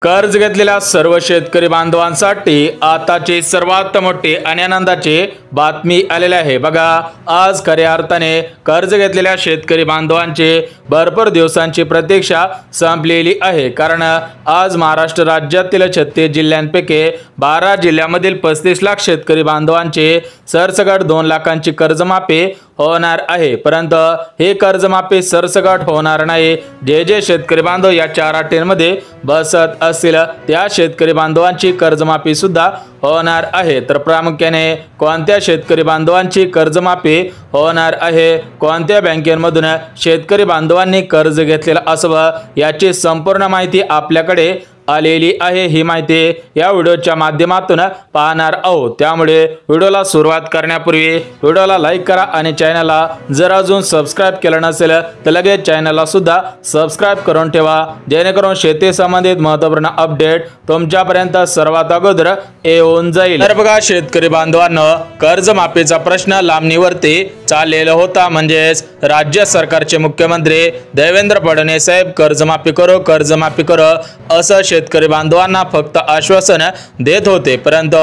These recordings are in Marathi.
कर्ज घेतलेल्या सर्व शेतकरी बांधवांसाठी आताची सर्वात मोठी आणि आनंदाची बातमी आलेली आहे। बघा, आज खऱ्या अर्थाने कर्ज घेतलेल्या शेतकरी बांधवांची भरपूर दिवसांची प्रतीक्षा संपलेली आहे। कारण आज महाराष्ट्र राज्यातील 36 जिल्ह्यांपैकी 12 जिल्ह्यांमधील 35 लाख शेतकरी बांधवांची सरसकट 2 लाखांची कर्जमाफी होणार आहे। परंतु हे कर्जमाफी सरसकट होणार नाही। जे शेतकरी बांधव या 4 अटींमध्ये बसत असतील त्या शेतकरी बांधवांची कर्जमाफी सुद्धा होणार आहे। तर प्रामुख्याने कोणत्या शेतकरी बांधवांची कर्जमाफी होणार आहे, कोणत्या बँकेमधून शेतकरी बांधवांनी कर्ज घेतलेलं असावं याची संपूर्ण माहिती आपल्याकडे आलेली आहे। ही माहिती या व्हिडिओच्या माध्यमातून पाहणार आहोत। त्यामुळे व्हिडिओला सुरुवात करण्यापूर्वी व्हिडिओला लाईक करा आणि चॅनलला जर अजून सबस्क्राइब केलं नसेल तर लगेच चॅनलला सुद्धा सबस्क्राइब करून ठेवा, जेणेकरून शेती संबंधित महत्त्वपूर्ण अपडेट तुमच्यापर्यंत सर्वात अगोदर येऊन जाईल। तर बघा, शेतकरी बांधवांनो, कर्जमाफीचा प्रश्न लांबणीवरती चाललेला होता। म्हणजेच राज्य सरकारचे मुख्यमंत्री देवेंद्र फडणवीस साहेब कर्जमाफी करो असं शेतकरी बांधवांना फक्त आश्वासन देत होते। परंतु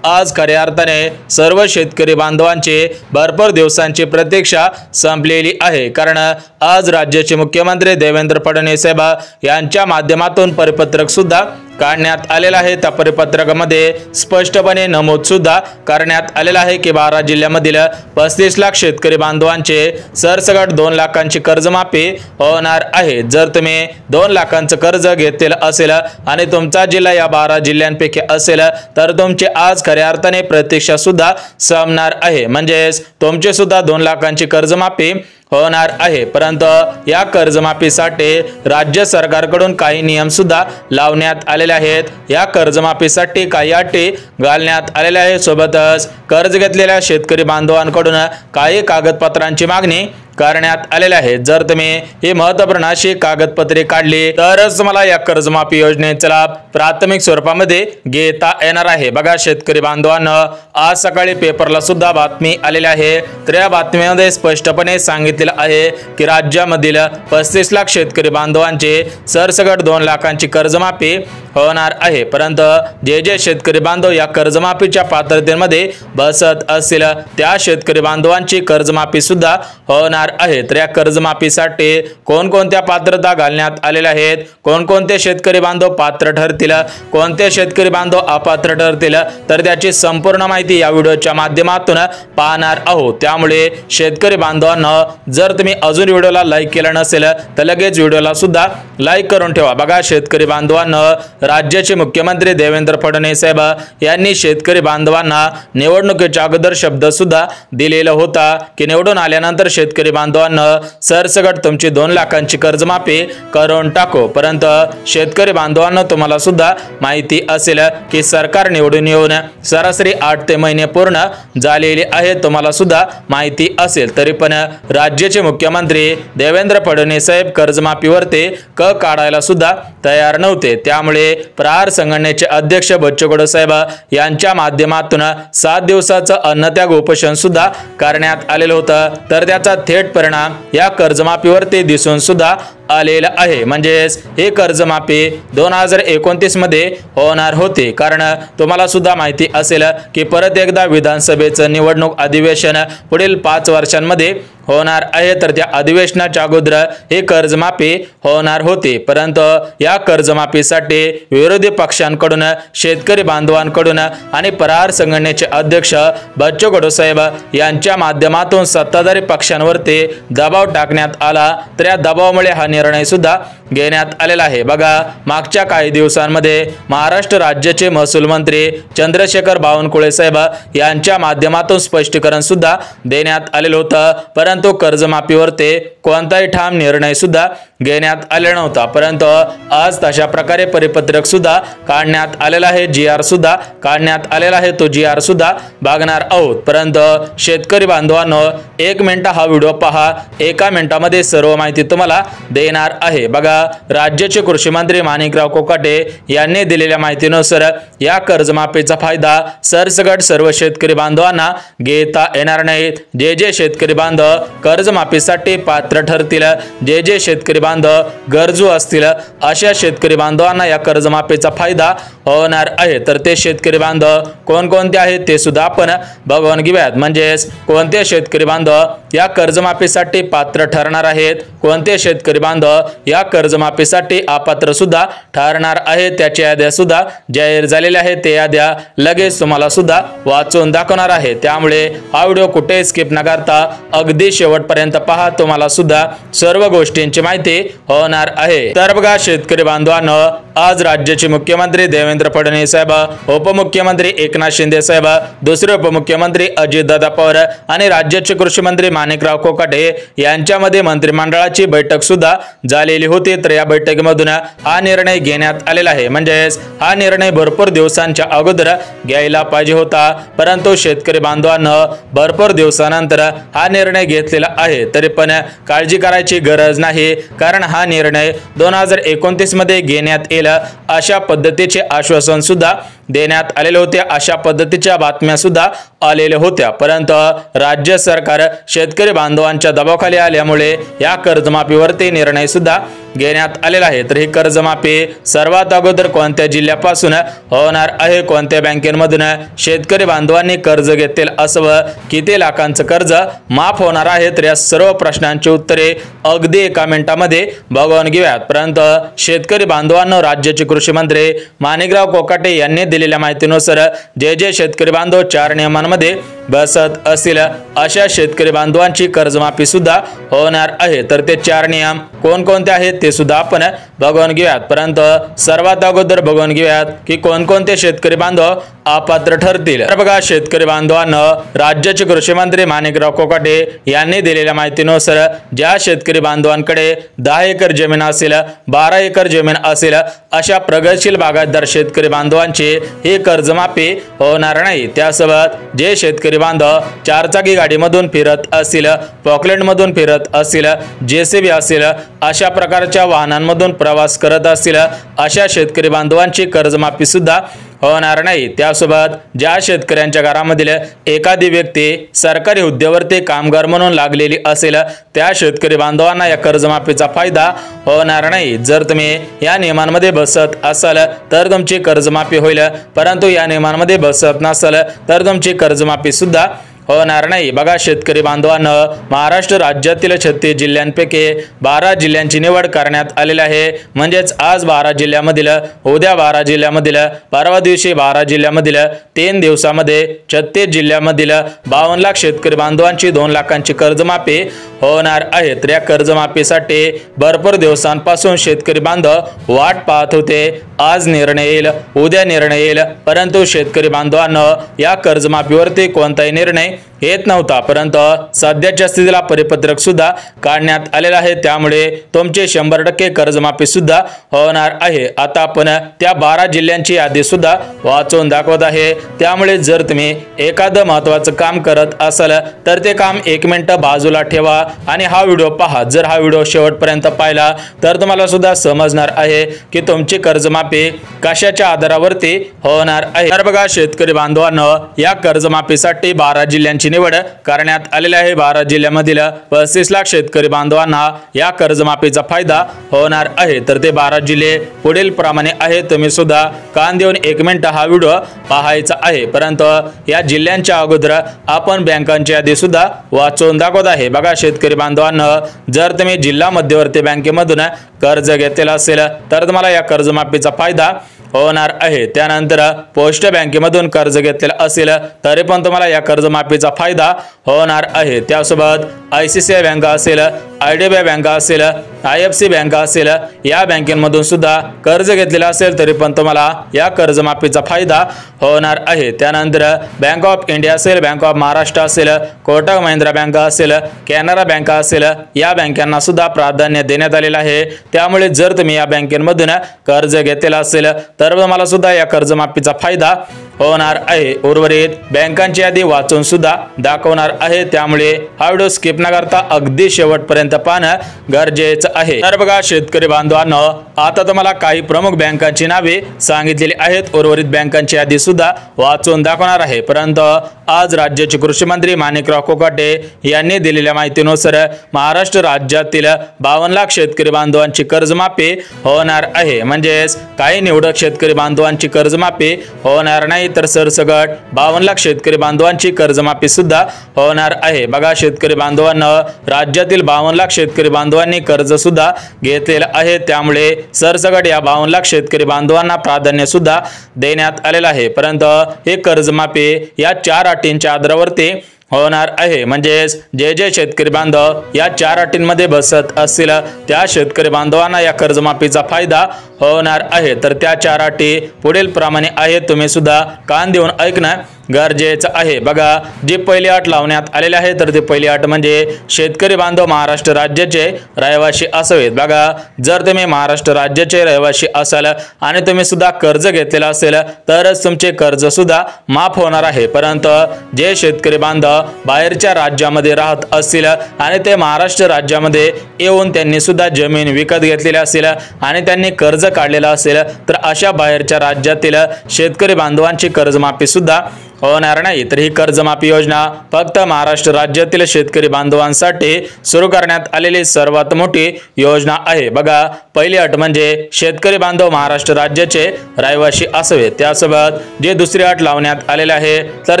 आज खऱ्या अर्थाने सर्व शेतकरी बांधवांची भरपूर दिवसांची प्रतीक्षा संपलेली आहे। कारण आज राज्याचे मुख्यमंत्री देवेंद्र फडणवीस साहेब यांच्या माध्यमातून परिपत्रक सुद्धा काढण्यात आलेला आहे। त्या परिपत्रकामध्ये स्पष्टपणे नमूद सुद्धा करण्यात आलेला आहे की 12 जिल्ह्यांमधील 35 लाख शेतकरी बांधवांचे सरसकट 2 लाखांची कर्जमाफी होणार आहे। जर तुम्ही 2 लाखांचं कर्ज घेतलेलं असेल आणि तुमचा जिल्हा या 12 जिल्ह्यांपैकी असेल तर तुमची आज खऱ्या अर्थाने प्रतीक्षा सुद्धा संपणार आहे। म्हणजेच तुमची सुद्धा 2 लाखांची कर्जमाफी होणार आहे। परंतु या कर्जमाफीसाठी राज्य सरकारकडून काही नियम सुद्धा लावण्यात आलेले आहेत। या कर्जमाफीसाठी काही अटी घालण्यात आलेल्या आहेत। सोबतच कर्ज घेतलेल्या शेतकरी बांधवांकडून काही कागदपत्रांची मागणी करण्यात आलेले आहे। जर तुम्ही ही महत्त्वपूर्ण अशी कागदपत्रे काढली तरच तुम्हाला या कर्जमाफी योजनेचा लाभ प्राथमिक स्वरूपामध्ये घेता येणार आहे। बघा शेतकरी बांधवांनो, आज सकाळी पेपरला सुद्धा बातमी आलेली आहे। तर या बातमीमध्ये स्पष्टपणे सांगितलेलं आहे की राज्यामधील 35 लाख शेतकरी बांधवांचे सरसकट 2 लाखांची कर्जमाफी होणार आहे। परंतु जे शेतकरी बांधव या कर्जमाफीच्या पात्रतेमध्ये बसत असतील त्या शेतकरी बांधवांची कर्जमाफी सुद्धा होणार आहे। तर या कर्जमाफीसाठी कोणकोणत्या पात्रता घालण्यात आलेल्या आहेत, कोणकोणते शेतकरी बांधव पात्र ठरतील, कोणते शेतकरी बांधव अपात्र ठरतील, तर त्याची संपूर्ण माहिती या व्हिडिओच्या माध्यमातून पाहणार आहोत। त्यामुळे शेतकरी बांधवांनो, जर तुम्ही अजून व्हिडिओला लाईक केलं नसेल तर लगेच व्हिडिओला सुद्धा लाईक करून ठेवा। बघा शेतकरी बांधवांनो, राज्याचे मुख्यमंत्री देवेंद्र फडणवीस साहेब यांनी शेतकरी बांधवांना निवडणुकीच्या अगोदर शब्द सुद्धा दिलेला होता की निवडून आल्यानंतर शेतकरी बांधवांना सरसकट तुमची 2 लाखांची कर्जमाफी करून टाकू। परंतु शेतकरी बांधवांना तुम्हाला सुद्धा माहिती असेल की सरकार निवडून येऊन सरासरी 8 ते महिने पूर्ण झालेले आहेत। तुम्हाला सुद्धा माहिती असेल तरी पण राज्याचे मुख्यमंत्री देवेंद्र फडणवीस साहेब कर्जमाफीवरती काढायला सुद्धा तयार नव्हते। त्यामुळे प्रहार संघटनेचे अध्यक्ष बच्चू कडू साहेब यांच्या माध्यमातून 7 दिवसाचं अन्नत्याग उपोषण सुद्धा करण्यात आलेलं होतं। तर त्याचा थेट परिणाम या कर्जमाफीवरती दिसून सुद्धा आलेला आहे। म्हणजेच हे कर्जमाफी 2029 मध्ये होणार होते। कारण तुम्हाला सुद्धा माहिती असेल की परत एकदा विधानसभेचं निवडणूक अधिवेशन पुढील 5 वर्षांमध्ये होणार आहे। तर त्या अधिवेशनाच्या अगोदर हे कर्जमाफी होणार होते। परंतु या कर्जमाफीसाठी विरोधी पक्षांकडून, शेतकरी बांधवांकडून आणि प्रहार संघटनेचे अध्यक्ष बच्चू कडू साहेब यांच्या माध्यमातून सत्ताधारी पक्षांवरती दबाव टाकण्यात आला। तर या दबावामुळे हा निर्णय सुद्धा घेण्यात आलेला आहे। बघा, मागच्या काही दिवसांमध्ये महाराष्ट्र राज्याचे महसूल मंत्री चंद्रशेखर बावनकुळे साहेब यांच्या माध्यमातून स्पष्टीकरण सुद्धा देण्यात आलेलं होतं। परंतु कर्जमाफीवरती कोणताही ठाम निर्णय सुद्धा घेण्यात आलेला नव्हता। परंतु आज तशा प्रकारे परिपत्रक सुद्धा काढण्यात आलेला आहे, GR सुद्धा काढण्यात आलेला आहे। तो GR सुद्धा बघणार आहोत। परंतु शेतकरी बांधवांनो, 1 मिनिट हा व्हिडिओ पहा, 1 मिनिटामध्ये सर्व माहिती तुम्हाला देणार आहे। बघा, बघा, राज्याचे कृषी मंत्री माणिकराव कोकाटे यांनी दिलेल्या माहितीनुसार या कर्जमाफीचा फायदा सरसकट सर्व शेतकरी बांधवांना घेता येणार नाही। जे शेतकरी बांधव कर्जमाफीसाठी पात्र ठरतील, जे शेतकरी बांधव गरजू असतील अशा शेतकरी बांधवांना या कर्जमाफीचा फायदा होणार आहे। तर ते शेतकरी बांधव कोणकोणते आहेत ते सुद्धा आपण बघून घेऊयात। म्हणजेच कोणते शेतकरी बांधव या कर्जमाफीसाठी पात्र ठरणार आहेत, कोणते शेतकरी बांधव या कर्जमाफीसाठी अपात्र सुद्धा ठरणार आहेत, त्याच्या याद्या सुद्धा जाहीर झालेल्या आहेत। ते याद्या लगेच तुम्हाला सुद्धा वाचून दाखवणार आहे, त्यामुळे हा व्हिडिओ कुठे स्किप न करता अगदी शेवटपर्यंत पहा, तुम्हाला सुद्धा सर्व गोष्टींची माहिती होणार आहे। तर बघा शेतकरी बांधवांनो, आज राज्याचे मुख्यमंत्री देवेंद्र फडणवीस साहेब, उपमुख्यमंत्री एकनाथ शिंदे साहेब, दुसरे उपमुख्यमंत्री अजितदादा पवार आणि राज्याचे कृषी मंत्री माणिकराव कोकाटे यांच्यामध्ये मंत्रिमंडळाची बैठक सुद्धा झालेली होती। तर या बैठकीमधून हा निर्णय घेण्यात आलेला आहे। म्हणजेच हा निर्णय भरपूर दिवसांच्या अगोदर घ्यायला पाहिजे होता, परंतु शेतकरी बांधवांना भरपूर दिवसानंतर हा निर्णय घेतलेला आहे। तरी पण काळजी करायची गरज नाही, कारण हा निर्णय 2029 मध्ये घेण्यात येईल अशा पद्धतीचे आश्वासन सुद्धा देण्यात आलेले होते, अशा पद्धतीच्या बातम्या सुद्धा आलेल्या होत्या। परंतु राज्य सरकार शेतकरी बांधवांच्या दबावाखाली आल्यामुळे या कर्जमाफीवरती निर्णय सुद्धा घेण्यात आलेला आहे। तर ही कर्जमाफी सर्वात अगोदर कोणत्या जिल्ह्यापासून होणार आहे, कोणत्या बँकेमधून शेतकरी बांधवांनी कर्ज घेतले असावं, किती लाखांचं कर्ज माफ होणार आहे, तर या सर्व प्रश्नांची उत्तरे अगदी एका मिनिटामध्ये बघून घेऊयात। परंतु शेतकरी बांधवांना राज्याचे कृषी मंत्री माणिकराव कोकाटे यांनी दिलेल्या माहितीनुसार जे शेतकरी बांधव 4 नियमांमध्ये बसत असतील अशा शेतकरी बांधवांची कर्जमाफी सुद्धा होणार आहे। तर ते 4 नियम कोणकोणते आहेत ते सुद्धा आपण बघून घेऊयात। परंतु सर्वात अगोदर बघून घेऊयात की कोणकोणते शेतकरी बांधव अपात्र ठरतील। तर बघा शेतकरी बांधवांना राज्याचे कृषी मंत्री माणिकराव कोकाटे यांनी दिलेल्या माहितीनुसार ज्या शेतकरी बांधवांकडे 10 एकर जमीन असेल, 12 एकर जमीन असेल अशा प्रगतशील बागायतदार शेतकरी बांधवांची ही कर्जमाफी होणार नाही। त्यासोबत जे शेतकरी बांधव 4 चाकी गाडीमधून फिरत असतील, पॉकलेटमधून फिरत असतील, जेसीबी असेल अशा प्रकारच्या वाहनांमधून प्रवास करत असतील अशा शेतकरी बांधवांची कर्जमाफी सुद्धा होणार नाही। त्यासोबत ज्या शेतकऱ्यांच्या घरामधील एखादी व्यक्ती सरकारी हुद्द्यावरती कामगार म्हणून लागलेली असेल त्या शेतकरी बांधवांना या कर्जमाफीचा फायदा होणार नाही। जर तुम्ही या नियमांमध्ये बसत असाल तर तुमची कर्जमाफी होईल, परंतु या नियमांमध्ये बसत नसाल तर तुमची कर्जमाफी सुद्धा होणार नाही। बघा शेतकरी बांधवांना महाराष्ट्र राज्यातील 36 जिल्ह्यांपैकी 12 जिल्ह्यांची निवड करण्यात आलेली आहे। म्हणजेच आज 12 जिल्ह्यामधील, उद्या 12 जिल्ह्यामधील, परवा दिवशी 12 जिल्ह्यामधील, 3 दिवसामध्ये 36 जिल्ह्यामधील 52 लाख शेतकरी बांधवांची 2 लाखांची कर्जमाफी होणार आहे। तर या कर्जमाफीसाठी भरपूर दिवसांपासून शेतकरी बांधव वाट पाहत होते। आज निर्णय येईल, उद्या निर्णय येईल, परंतु शेतकरी बांधवांना या कर्जमाफीवरती कोणताही निर्णय येत नव्हता। परंतु सध्याच्या स्थितीला परिपत्रक सुद्धा काढण्यात आलेला आहे, त्यामुळे तुमचे 100% कर्जमाफी सुद्धा होणार आहे। आता आपण त्या 12 जिल्ह्यांची यादी सुद्धा वाचून दाखवत आहे, त्यामुळे जर तुम्ही एखादं महत्त्वाचं काम करत असाल तर ते काम 1 मिनिट बाजूला ठेवा आणि हा व्हिडिओ पहा। जर हा व्हिडिओ शेवटपर्यंत पाहिला तर तुम्हाला सुद्धा समजणार आहे की तुमची कर्जमाफी कशाच्या आधारावरती होणार आहे। तर बघा शेतकरी बांधवांनो, या कर्जमाफीसाठी 12 जिल्ह्यांची निवड करण्यात आलेली आहे। 12 जिल्ह्यामधील 35 लाख शेतकरी बांधवांना या कर्जमाफीचा फायदा होणार आहे। तर ते 12 जिल्हे पुढील प्रमाणे आहेत, तुम्ही सुद्धा कान देऊन 1 मिनिट हा व्हिडिओ पाहायचा आहे। परंतु या जिल्ह्यांच्या अगोदर आपण बँकांची यादी सुद्धा वाचून दाखवत आहे। बघा शेतकरी बांधवांना, जर तुम्ही जिल्हा मध्यवर्ती बँकेमधून कर्ज घेतलेला असेल तर तुम्हाला या कर्जमाफीचा फायदा होणार आहे। त्यानंतर पोस्ट बँकेमधून कर्ज घेतलेला असेल तरी पण तुम्हाला या कर्जमाफीचा फायदा होणार आहे। त्यासोबत ICICI बँक असेल, IDBI बँक असेल, IFC बँक असेल या बँकेमधून सुद्धा कर्ज घेतलेला असेल तरी पण तुम्हाला या कर्जमाफीचा फायदा होणार आहे। त्यानंतर बँक ऑफ इंडिया असेल, बँक ऑफ महाराष्ट्र असेल, कोटक महिंद्रा बँक असेल, कॅनरा बँक असेल या बँकांना सुद्धा प्राधान्य देण्यात आलेलं आहे। त्यामुळे जर तुम्ही या बँकेमधून कर्ज घेतलेला असेल तर तुम्हाला सुद्धा या कर्जमाफीचा फायदा होणार आहे। उर्वरित बँकांची यादी वाचून सुद्धा दाखवणार आहे, त्यामुळे हा व्हिडिओ स्किप न करता अगदी शेवटपर्यंत पाहणं गरजेचं आहे। तर बघा शेतकरी बांधवांनो, आता तुम्हाला काही प्रमुख बँकांची नावे सांगितलेली आहेत, उर्वरित बँकांची यादी सुद्धा वाचून दाखवणार आहे। परंतु आज राज्याचे कृषी मंत्री माणिकराव कोकाटे यांनी दिलेल्या माहितीनुसार महाराष्ट्र राज्यातील 52 लाख शेतकरी बांधवांची कर्जमाफी होणार आहे। म्हणजेच काही निवडक शेतकरी बांधवांची कर्जमाफी होणार नाही, तर सरसकट 52 लाख शेतकरी बांधवांची कर्जमाफी सुद्धा होणार आहे। बघा शेतकरी बांधवांना, राज्यातील 52 लाख शेतकरी बांधवांनी कर्ज सुद्धा घेतलेलं आहे, त्यामुळे सरसकट या 52 लाख शेतकरी बांधवांना प्राधान्य सुद्धा देण्यात आलेलं आहे। परंतु हे कर्जमाफी या 4 अटींच्या आधारावरती होणार आहे। म्हणजेच जे शेतकरी बांधव या 4 अटींमध्ये बसत असतील त्या शेतकरी बांधवांना या कर्जमाफीचा फायदा होणार आहे। तर त्या 4 अटी पुढील प्रमाणे आहेत, तुम्ही सुद्धा कान देऊन ऐकणं गरजेचं आहे। बघा, जी पहिली अट लावण्यात आलेली आहे, तर ती पहिली अट म्हणजे शेतकरी बांधव महाराष्ट्र राज्याचे रहिवासी असावेत। बघा, जर तुम्ही महाराष्ट्र राज्याचे रहिवासी असाल आणि तुम्ही सुद्धा कर्ज घेतलेलं असेल तरच तुमचे कर्ज सुद्धा माफ होणार आहे। परंतु जे शेतकरी बांधव बाहेरच्या राज्यामध्ये राहत असतील आणि ते महाराष्ट्र राज्यामध्ये येऊन त्यांनी सुद्धा जमीन विकत घेतलेली असेल आणि त्यांनी कर्ज काढलेलं असेल, तर अशा बाहेरच्या राज्यातील शेतकरी बांधवांची कर्जमाफी सुद्धा होणार नाही। तर ही कर्जमाफी योजना फक्त महाराष्ट्र राज्यातील शेतकरी बांधवांसाठी सुरू करण्यात आलेली सर्वात मोठी योजना आहे। बघा, पहिली अट म्हणजे शेतकरी बांधव महाराष्ट्र राज्याचे रहिवासी असावेत। त्यासोबत जे दुसरी अट लावण्यात आलेली आहे, तर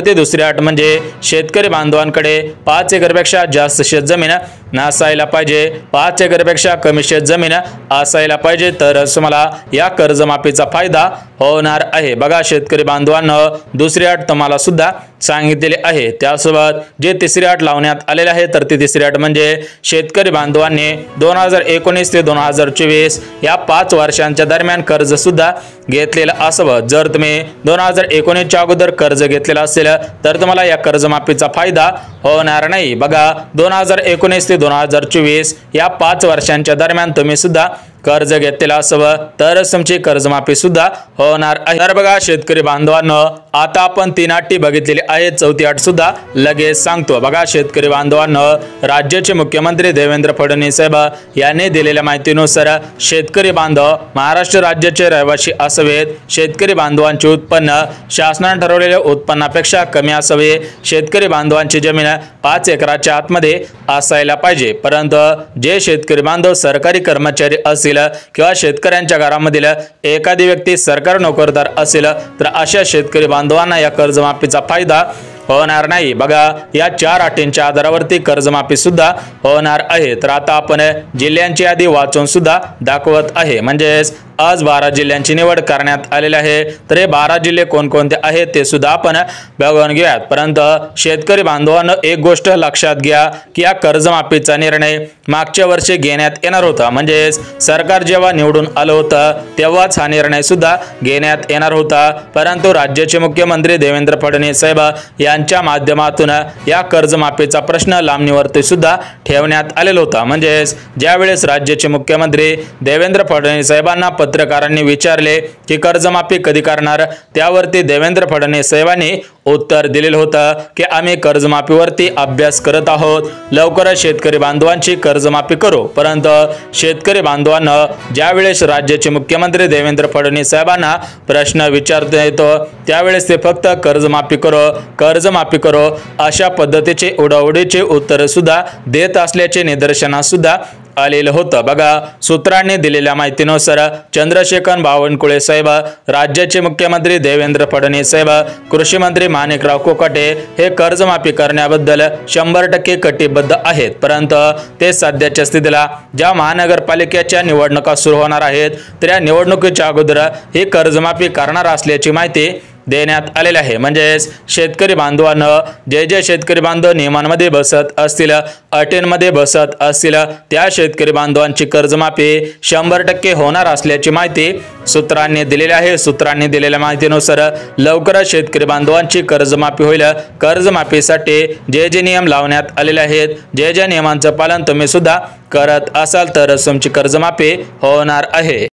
ती दुसरी अट म्हणजे शेतकरी बांधवांकडे 5 एकरपेक्षा जास्त शेतजमीन नसायला पाहिजे, 5 एकरपेक्षा कमी शेतजमीन असायला पाहिजे, तरच तुम्हाला या कर्जमाफीचा फायदा होणार आहे। बघा शेतकरी बांधवांना, दुसरी अट तुम्हाला सुद्धा सांगितलेली आहे। त्यासोबत जे तिसरी अट लावण्यात आलेली आहे, तर ती तिसरी अट म्हणजे शेतकरी बांधवांनी 2019 ते 2024 या 5 वर्षांच्या दरम्यान कर्ज सुद्धा घेतलेलं असावं। जर तुम्ही 2019 च्या अगोदर कर्ज घेतलेलं असेल तर तुम्हाला या कर्जमाफीचा फायदा होणार नाही। बघा, 2019 ते 2024 या 5 वर्षांच्या दरम्यान तुम्ही सुद्धा कर्ज घेतलेलं असावं, तरच तुमची कर्जमाफी सुद्धा होणार आहे। तर बघा शेतकरी बांधवांनो, आता आपण 3 अटी बघितलेली आहेत, चौथी अट सुद्धा लगेच सांगतो। बघा शेतकरी बांधवांनो, राज्याचे मुख्यमंत्री देवेंद्र फडणवीस साहेब यांनी दिलेल्या माहितीनुसार शेतकरी बांधव महाराष्ट्र राज्याचे रहिवासी असावेत, शेतकरी बांधवांचे उत्पन्न शासनाने ठरवलेल्या उत्पन्नापेक्षा कमी असावे, शेतकरी बांधवांची जमीन 5 एकराच्या आतमध्ये असायला पाहिजे। परंतु जे शेतकरी बांधव सरकारी कर्मचारी असतील किंवा शेतकऱ्यांच्या घरामधील एखादी व्यक्ती सरकारी नोकरदार असेल, तर अशा शेतकरी बांधवांना या कर्जमाफीचा फायदा होणार नाही। बघा, या 4 अटींच्या आधारावरती कर्जमाफी सुद्धा होणार आहे। तर आता आपण जिल्ह्यांची यादी वाचून सुद्धा दाखवत आहे। म्हणजेच आज 12 जिल्ह्यांची निवड करण्यात आलेली आहे, तर हे 12 जिल्हे कोणकोणते आहेत ते सुद्धा आपण बघून घेऊयात। परंतु शेतकरी बांधवांनो, एक गोष्ट लक्षात घ्या की या कर्जमाफीचा निर्णय मागच्या वर्षी घेण्यात येणार होता। म्हणजेच सरकार जेव्हा निवडून आलं होतं तेव्हाच हा निर्णय सुद्धा घेण्यात येणार होता, परंतु राज्याचे मुख्यमंत्री देवेंद्र फडणवीस साहेब यांच्या माध्यमातून या कर्जमाफीचा प्रश्न लांबणीवरती सुद्धा ठेवण्यात आलेला होता। म्हणजेच ज्यावेळेस राज्याचे मुख्यमंत्री देवेंद्र फडणवीस साहेबांना पत्रकारांनी विचारले की कर्जमाफी कधी करणार, त्यावरती देवेंद्र फडणवीस साहेबांनी उत्तर दिलेलं होतं की आम्ही कर्जमाफीवरती अभ्यास करत आहोत, लवकरच शेतकरी बांधवांची कर्जमाफी करू। परंतु शेतकरी बांधवांना ज्यावेळेस राज्याचे मुख्यमंत्री देवेंद्र फडणवीस साहेबांना प्रश्न विचारता येतो त्यावेळेस ते फक्त कर्जमाफी करो अशा पद्धतीचे उडाउडीचे उत्तर सुद्धा देत असल्याचे निदर्शनास सुद्धा आलेलं होतं। बघा, सूत्रांनी दिलेल्या माहितीनुसार चंद्रशेखर बावनकुळे साहेब, राज्याचे मुख्यमंत्री देवेंद्र फडणवीस साहेब, कृषी मंत्री माणिकराव कोकाटे हे कर्जमाफी करण्याबद्दल 100% कटिबद्ध आहेत। परंतु ते सध्याच्या स्थितीला ज्या महानगरपालिकेच्या निवडणुका सुरू होणार आहेत तर या निवडणुकीच्या अगोदर ही कर्जमाफी करणार असल्याची माहिती देण्यात आलेले आहे। म्हणजेच शेतकरी बांधवांना, जे शेतकरी बांधव नियमांमध्ये बसत असतील, अटींमध्ये बसत असतील, त्या शेतकरी बांधवांची कर्जमाफी 100% होणार असल्याची माहिती सूत्रांनी दिलेली आहे। सूत्रांनी दिलेल्या माहितीनुसार लवकरच शेतकरी बांधवांची कर्जमाफी होईल। कर्जमाफीसाठी जे नियम लावण्यात आलेले आहेत, जे नियमांचं पालन तुम्ही सुद्धा करत असाल तरच तुमची कर्जमाफी होणार आहे।